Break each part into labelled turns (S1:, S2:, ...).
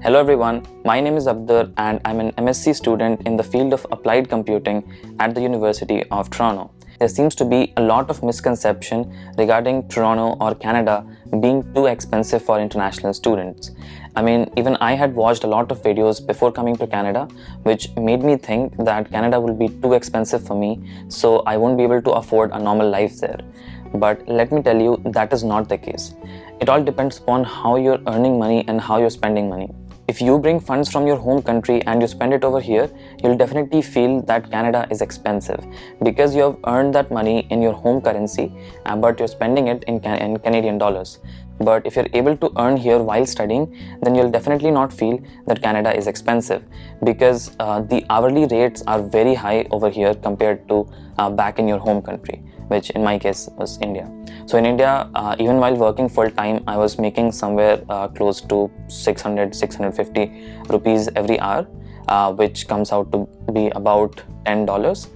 S1: Hello everyone, my name is Abdur and I'm an MSc student in the field of applied computing at the University of Toronto. There seems to be a lot of misconception regarding Toronto or Canada being too expensive for international students. Even I had watched a lot of videos before coming to Canada, which made me think that Canada will be too expensive for me, so I won't be able to afford a normal life there. But let me tell you, that is not the case. It all depends upon how you're earning money and how you're spending money. If you bring funds from your home country and you spend it over here, you'll definitely feel that Canada is expensive because you have earned that money in your home currency, but you're spending it in Canadian dollars. But if you're able to earn here while studying, then you'll definitely not feel that Canada is expensive because the hourly rates are very high over here compared to back in your home country, which in my case was India. So in India, even while working full time, I was making somewhere close to 600-650 rupees every hour, which comes out to be about $10,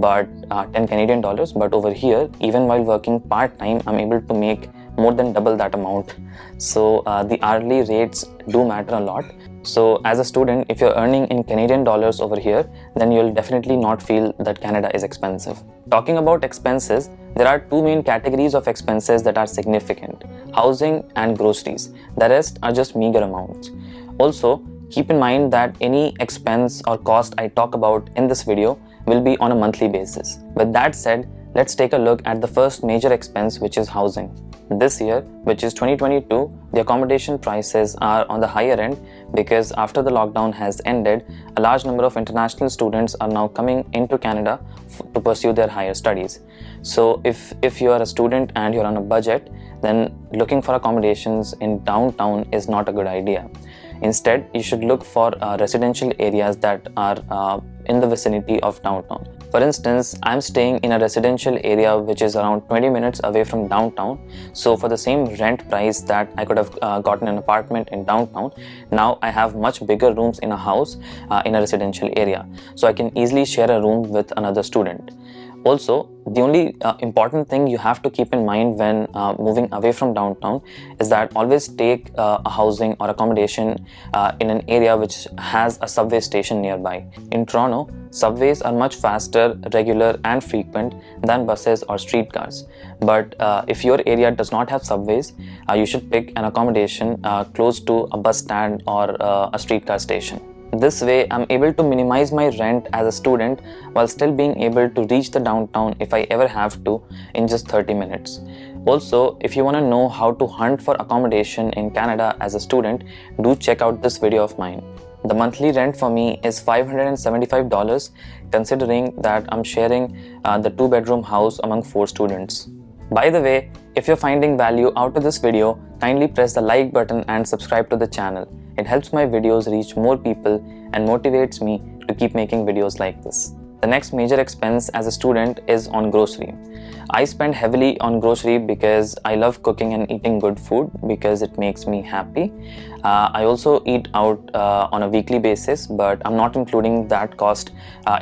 S1: but 10 Canadian dollars. But over here, even while working part time, I'm able to make more than double that amount. So the hourly rates do matter a lot. So as a student, if you're earning in Canadian dollars over here, then you'll definitely not feel that Canada is expensive. Talking about expenses, there are two main categories of expenses that are significant: housing and groceries. The rest are just meager amounts. Also, keep in mind that any expense or cost I talk about in this video will be on a monthly basis. With that said, let's take a look at the first major expense, which is housing. This year, which is 2022, the accommodation prices are on the higher end because after the lockdown has ended, a large number of international students are now coming into Canada to pursue their higher studies. So if you are a student and you're on a budget, then looking for accommodations in downtown is not a good idea. Instead, you should look for residential areas that are in the vicinity of downtown. For instance, I'm staying in a residential area which is around 20 minutes away from downtown. So for the same rent price that I could have gotten an apartment in downtown, now I have much bigger rooms in a house in a residential area. So I can easily share a room with another student. Also, the only important thing you have to keep in mind when moving away from downtown is that always take a housing or accommodation in an area which has a subway station nearby. In Toronto, subways are much faster, regular and frequent than buses or streetcars. But if your area does not have subways, you should pick an accommodation close to a bus stand or a streetcar station. This way, I'm able to minimize my rent as a student while still being able to reach the downtown if I ever have to in just 30 minutes. Also, if you want to know how to hunt for accommodation in Canada as a student, do check out this video of mine. The monthly rent for me is $575, considering that I'm sharing the 2-bedroom house among 4 students. By the way, if you're finding value out of this video, kindly press the like button and subscribe to the channel. It helps my videos reach more people and motivates me to keep making videos like this. The next major expense as a student is on grocery. I spend heavily on grocery because I love cooking and eating good food because it makes me happy. I also eat out on a weekly basis, but I'm not including that cost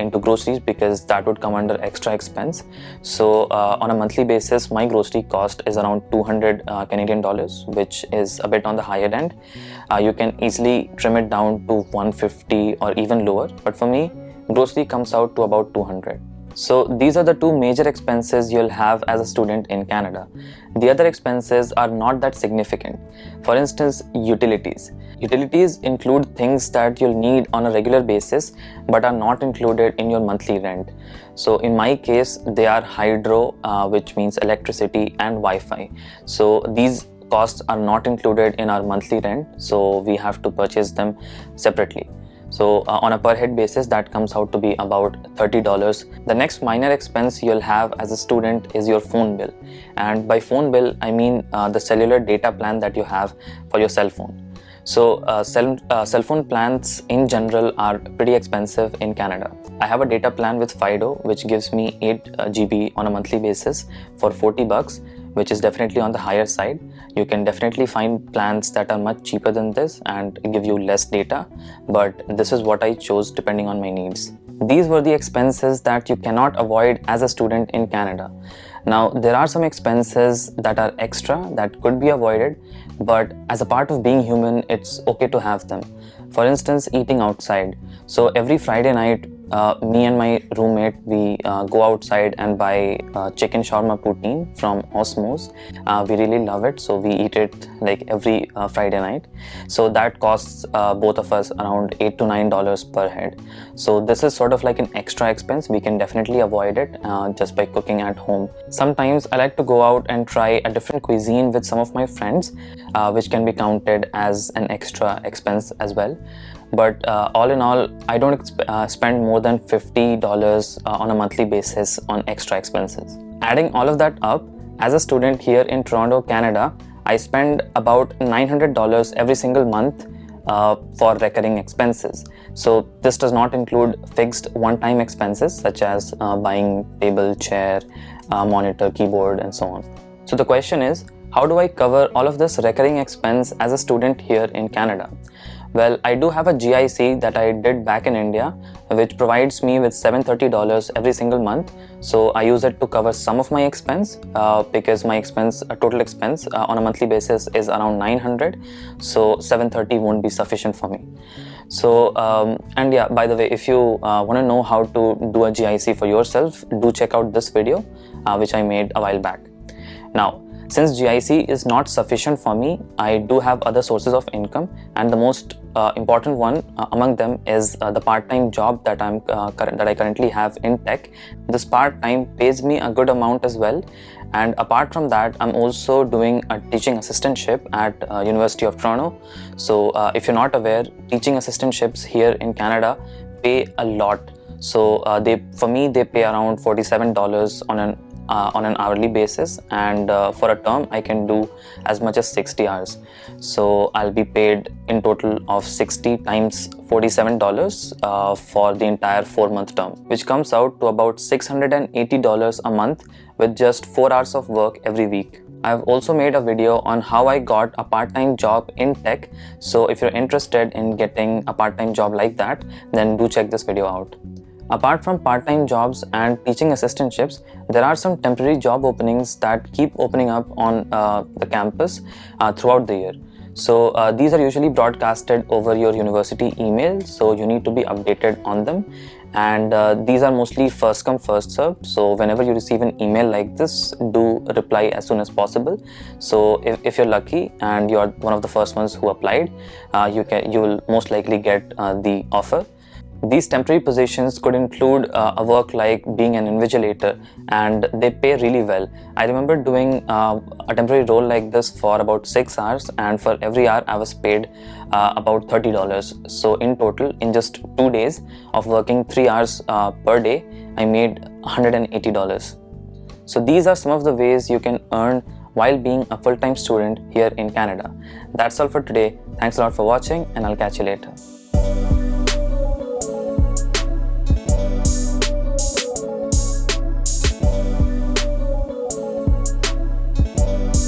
S1: into groceries because that would come under extra expense. So on a monthly basis, my grocery cost is around 200 Canadian dollars, which is a bit on the higher end. You can easily trim it down to 150 or even lower, but for me, grocery comes out to about 200. So these are the two major expenses you'll have as a student in Canada. The other expenses are not that significant. For instance, utilities. Utilities include things that you'll need on a regular basis but are not included in your monthly rent. So in my case, they are hydro, which means electricity, and Wi-Fi. So these costs are not included in our monthly rent, so we have to purchase them separately. So on a per head basis, that comes out to be about $30. The next minor expense you'll have as a student is your phone bill. And by phone bill, I mean the cellular data plan that you have for your cell phone. So cell phone plans in general are pretty expensive in Canada. I have a data plan with Fido, which gives me 8 GB on a monthly basis for $40, which is definitely on the higher side. You can definitely find plans that are much cheaper than this and give you less data, but this is what I chose depending on my needs. These were the expenses that you cannot avoid as a student in Canada. Now, there are some expenses that are extra that could be avoided, but as a part of being human, it's okay to have them. For instance, eating outside. So every Friday night, me and my roommate, we go outside and buy chicken shawarma poutine from Osmos. We really love it, so we eat it like every Friday night. So that costs both of us around $8 to $9 per head. So this is sort of like an extra expense. We can definitely avoid it just by cooking at home. Sometimes I like to go out and try a different cuisine with some of my friends, which can be counted as an extra expense as well. But all in all, I don't spend more than $50 on a monthly basis on extra expenses. Adding all of that up, as a student here in Toronto, Canada, I spend about $900 every single month for recurring expenses. So this does not include fixed one-time expenses such as buying table, chair, monitor, keyboard, and so on. So the question is, how do I cover all of this recurring expense as a student here in Canada? Well, I do have a GIC that I did back in India, which provides me with $730 every single month. So I use it to cover some of my expense because my total expense on a monthly basis is around $900. So $730 won't be sufficient for me. So, and yeah, by the way, if you want to know how to do a GIC for yourself, do check out this video, which I made a while back. Now, since GIC is not sufficient for me, I do have other sources of income, and the most important one among them is the part-time job that I currently have in tech. This part-time pays me a good amount as well, and apart from that, I'm also doing a teaching assistantship at University of Toronto. So if you're not aware, teaching assistantships here in Canada pay a lot. So they pay around $47 on an hourly basis, and for a term I can do as much as 60 hours. So I'll be paid in total of 60 times $47 for the entire 4-month term, which comes out to about $680 a month with just 4 hours of work every week. I've also made a video on how I got a part-time job in tech, so if you're interested in getting a part-time job like that, then do check this video out. Apart from part-time jobs and teaching assistantships, there are some temporary job openings that keep opening up on the campus throughout the year. So these are usually broadcasted over your university email, so you need to be updated on them. And these are mostly first come first served, so whenever you receive an email like this, do reply as soon as possible. So if you're lucky and you're one of the first ones who applied, you will most likely get the offer. These temporary positions could include a work like being an invigilator, and they pay really well. I remember doing a temporary role like this for about 6 hours, and for every hour I was paid about $30. So in total, in just 2 days of working 3 hours per day, I made $180. So these are some of the ways you can earn while being a full-time student here in Canada. That's all for today. Thanks a lot for watching, and I'll catch you later.